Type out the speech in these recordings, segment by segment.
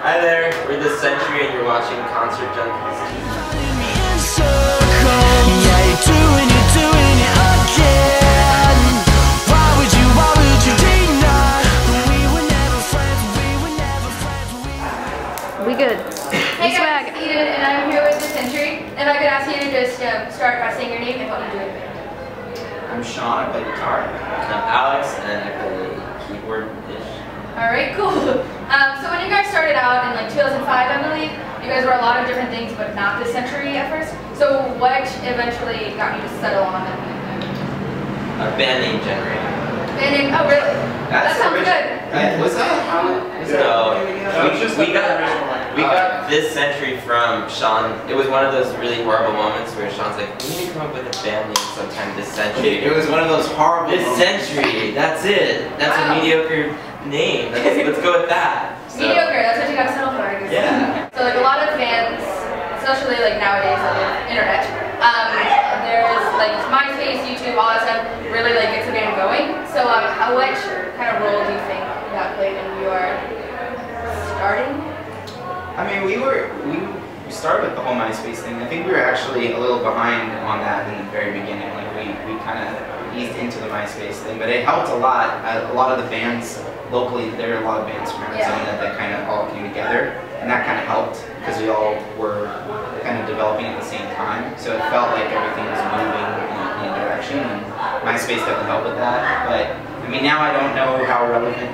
Hi there, we're This Century and you're watching Concert Junkies. We good. Hey guys, it's Eden and I'm here with This Century. And I could ask you to just start by saying your name and what you do in the band. I'm Sean, I play guitar. I'm Alex and I play keyboard-ish. Alright, cool. So when you guys started out in like 2005, I believe, you guys were a lot of different things but not This Century at first. So what eventually got you to settle on it? Our band name generator. Band name, oh really? That sounds good. Was that how? We got This Century from Sean. It was one of those really horrible moments where Sean's like, we need to come up with a band name sometime this century. It was one of those horrible This moments. Century, that's it. That's a mediocre name. Let's go with that. So. Mediocre, that's what you gotta settle for, I guess. Yeah. So like a lot of bands, especially like nowadays on the internet, there's like MySpace, YouTube, all that stuff really like gets a band going. So what kind of role do you think that played in your starting? I mean, we started with the whole MySpace thing. I think we were actually a little behind on that in the very beginning. Like we kind of eased into the MySpace thing, but it helped a lot. A lot of the bands locally, there are a lot of bands from Arizona that kind of all came together, and that kind of helped because we all were kind of developing at the same time. So it felt like everything was moving in a direction, and MySpace definitely helped with that. But I mean, now I don't know how relevant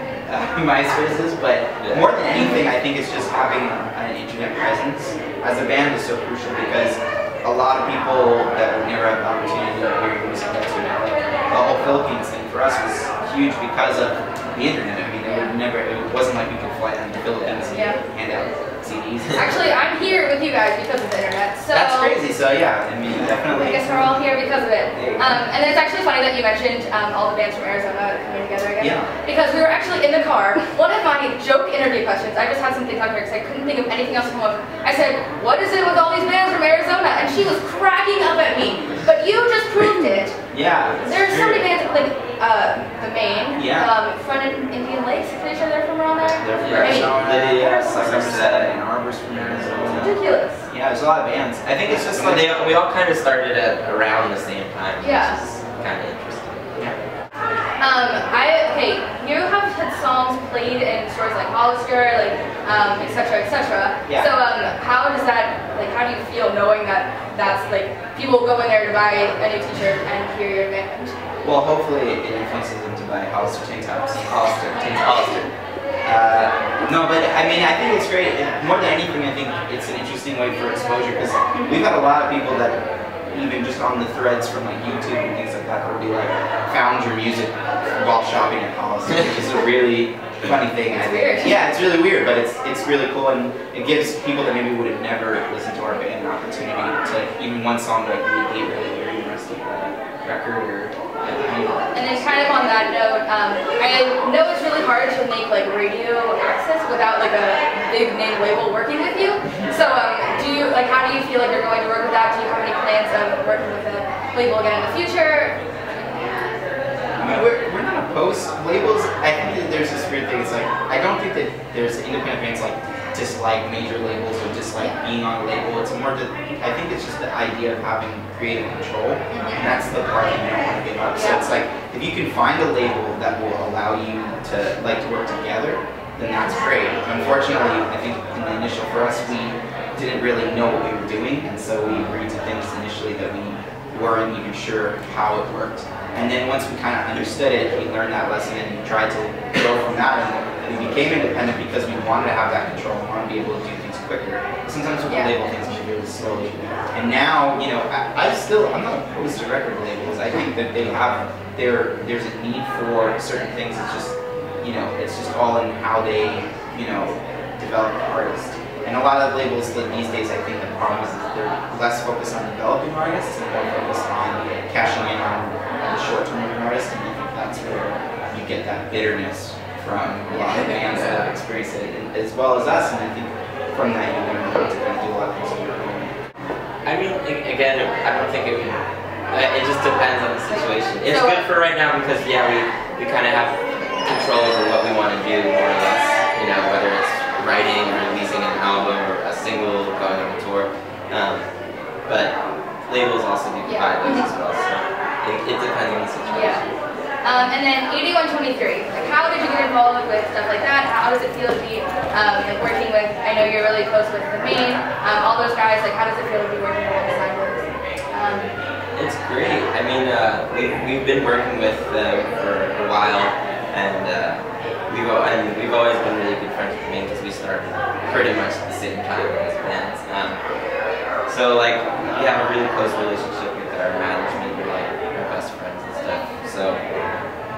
MySpace is, but more than anything, I think it's just having an internet presence as a band is so crucial because a lot of people that would never have the opportunity to hear your music get to now, like the whole Philippines thing for us was huge because of the internet. I mean, it wasn't like we could fly down to the Philippines and hand out CDs. Actually, I'm here with you guys because of the internet. So that's crazy. So yeah, I mean, definitely. I guess we're all here because of it. And it's actually funny that you mentioned all the bands from Arizona coming together again. Yeah. Because we were actually in the car. One of my joke interview questions, I just had some things on here because I couldn't think of anything else to come up with. I said, what is it with all these bands from Arizona? And she was cracking up at me. But you just proved it. Yeah. There's so many bands like the Maine, Front in Indian Lakes, pretty sure they're from around there. They're from Arizona, Lydia, Somerset, and Arbor's from Arizona. Ridiculous. Yeah, there's a lot of bands. I think it's just like we all kind of started at around the same time. Yeah. Which is kind of interesting. Yeah. You have had songs played in stores like Hollister, like etc. etc. Yeah. So how does that how do you feel knowing that that's like people go in there to buy a new T-shirt and hear your band? Well, hopefully it influences them to buy Hollister tank tops. Hollister. No, but I mean, I think it's great. More than anything, I think it's an interesting way for exposure because we've had a lot of people that even just on the threads from like YouTube and things like that, will be like, found your music while shopping at Hollister, which is a really funny thing. It's weird. Yeah, it's really weird, but it's really cool, and it gives people that maybe would have never listened to our band an opportunity to even one song like we really hear the rest of the record or. And then kind of on that note, I know it's really hard to make like radio access without like a big name label working with you. So how do you feel like you're going to work with that? Do you have any plans of working with a label again in the future? I mean, we're not opposed to labels. I think that there's this weird thing. It's like, I don't think that there's independent bands like dislike major labels or dislike being on a label. It's more that I think it's just the idea of having creative control, and that's the part that you don't want to give up. So it's like, if you can find a label that will allow you to work together, then that's great. Unfortunately, I think in the initial for us, we didn't really know what we were doing, and so we agreed to things initially that we weren't even sure how it worked. And then once we kind of understood it, we learned that lesson and tried to go from that, and we became independent because we wanted to have that control and wanted to be able to do things quicker. Sometimes we can label things really slowly. And now, you know, I'm not opposed to record labels. I think that they have there's a need for certain things. It's just, you know, it's just all in how they, you know, develop the artist. And a lot of labels these days, I think the problem is that they're less focused on developing artists and more focused on cashing in on the short-term of an artist. And I think that's where you get that bitterness from a lot of bands that have experienced it, as well as us. And I think from that you learn how to kind of do a lot of things on your own. I mean, again, I don't think it just depends on the situation. It's good for right now because we kind of have control over what we want to do more or less. You know, whether it's writing or releasing tour. But labels also do provide those as well, so it depends on the situation. Yeah. And then 8123, like how did you get involved with stuff like that? How does it feel to be like working with, I know you're really close with the main, all those guys, like how does it feel to be working alongside those? It's great. I mean, we've been working with them for a while, and we've always been really good friends with the main because we started pretty much at the same time as bands. So like we have a really close relationship with our management. We're like our best friends and stuff. So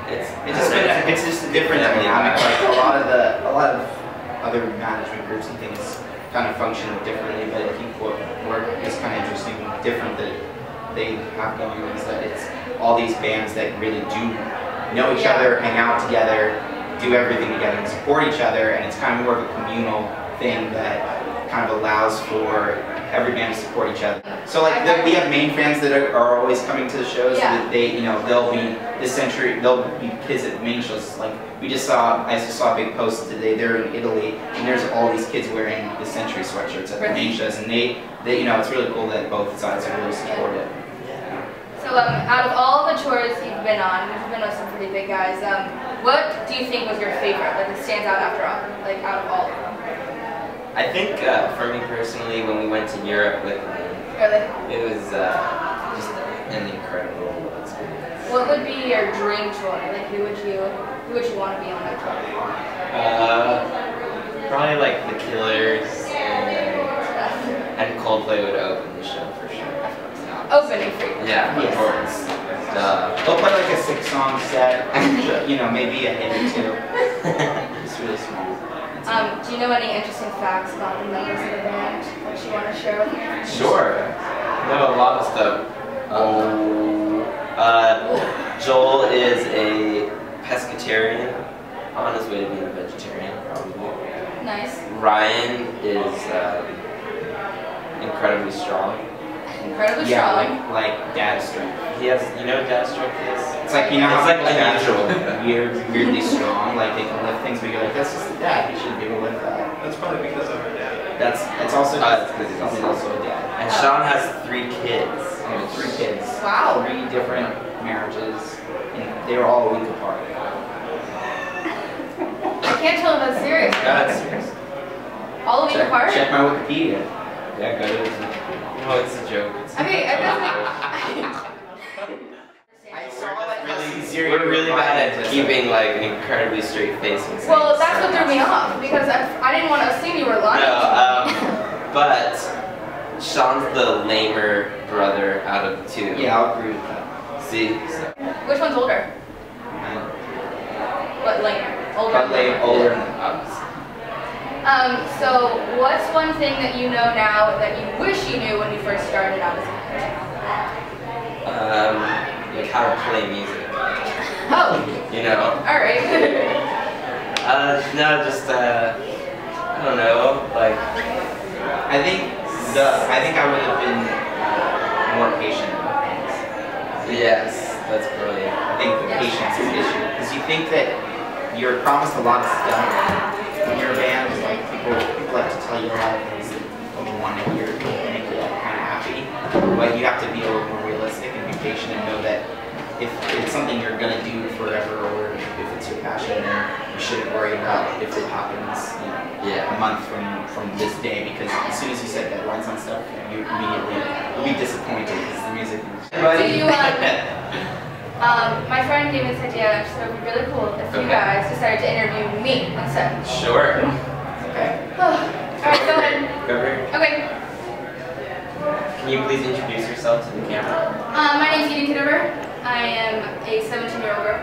it's just a different dynamic. Like a lot of other management groups and things kind of function differently, but I think what is kind of interesting, different that they have going on is that it's all these bands that really do know each other, hang out together, do everything together, and support each other, and it's kind of more of a communal thing that kind of allows for every band to support each other. So like we have main fans that are always coming to the shows. That they, they'll be this century. They'll be kids at the main shows. Like I just saw a big post today. They're in Italy, and there's all these kids wearing the Century sweatshirts at the main shows, and they it's really cool that both sides are really supportive. So out of all the tours you've been on, you've been with some pretty big guys. What do you think was your favorite? Like that stands out after all, like out of all of them? I think for me personally, when we went to Europe with it was just an incredible experience. What would be your dream tour? Like who would you want to be on that tour? Probably like the Killers and Coldplay would open the show for sure. Opening for you. Yeah, of course. They'll play like a 6-song set, maybe a hit or two. It's really smooth. Do you know any interesting facts about the members of the band that you want to share with me? Sure. I know a lot of stuff. Joel is a pescatarian, on his way to being a vegetarian, probably. Nice. Ryan is incredibly strong. Incredibly strong. Like dad strength. He has, what dad strength is? It's like, how it's like unusual, weirdly strong, like they can lift things, but you're like, that's just the dad, he shouldn't be able to lift that. That's probably because of her dad. It's also because he's also a dad. And Sean has 3 kids. 3 kids. Wow. 3 different marriages, and they were all a week apart. I can't tell if that's serious. No, that's serious. All a week apart? Check my Wikipedia. Yeah, go to it. No, it's a joke. Okay, We're really bad at keeping like an incredibly straight face. Well, that's what threw me off because I didn't want to assume you were lying. No, but Sean's the lamer brother out of the 2. Yeah, I'll agree with that. See? So. Which one's older? What, lamer? Older. So what's one thing that you know now that you wish you knew when you first started out as a band? Like how to play music. Oh. Alright. No, just I don't know, like I think I would have been more patient about things. Yes, that's brilliant. I think the patience is the issue. Because you think that you're promised a lot of stuff when you're a band, like people like to tell you a lot of things that you want to hear to make you kind of happy. But you have to be a little more realistic and be patient and know that if it's something you're gonna do forever, or if it's your passion, then you shouldn't worry about if it happens a month from this day, because as soon as you set deadlines on stuff, you immediately will be disappointed because the music is... my friend gave me this idea, so it would be really cool if you guys decided to interview me instead. Sure. Okay. Alright, go ahead. Go ahead. Okay. Can you please introduce yourself to the camera? My name's Eden Kidder. I am a 17-year-old girl.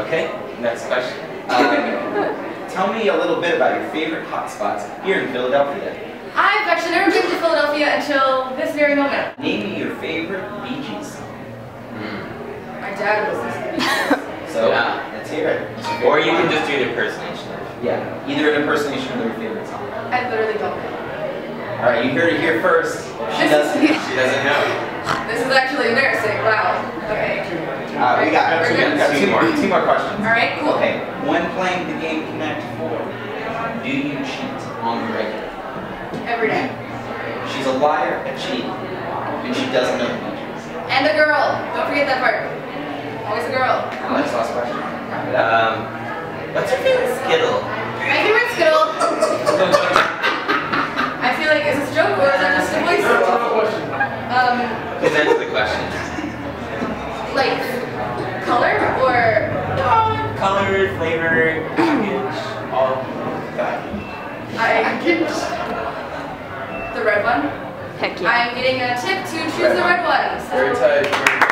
Okay, next question. Tell me a little bit about your favorite hotspots here in Philadelphia. I've actually never been to Philadelphia until this very moment. Name me your favorite Bee Gees song. My dad was listening. So, let's hear it. Or you can just do an impersonation. Yeah, either an impersonation or your favorite song. I literally don't know. Alright, you heard it here first. She doesn't know. This is actually embarrassing. Wow. Okay. We got two more questions. Alright, cool. Okay, when playing the game Connect 4? Do you cheat on the regular? Every day. She's a liar, a cheat, and she doesn't know the features. And the girl. Don't forget that part. Always a girl. Next last question. What's your favorite Skittle? My favorite Skittle. I feel like, is this a joke or is that just a voice? Please answer the question. Like, color or? Color, flavor, package, all that. The red one? Heck yeah. I'm getting a tip to choose the red one. So. Very tight.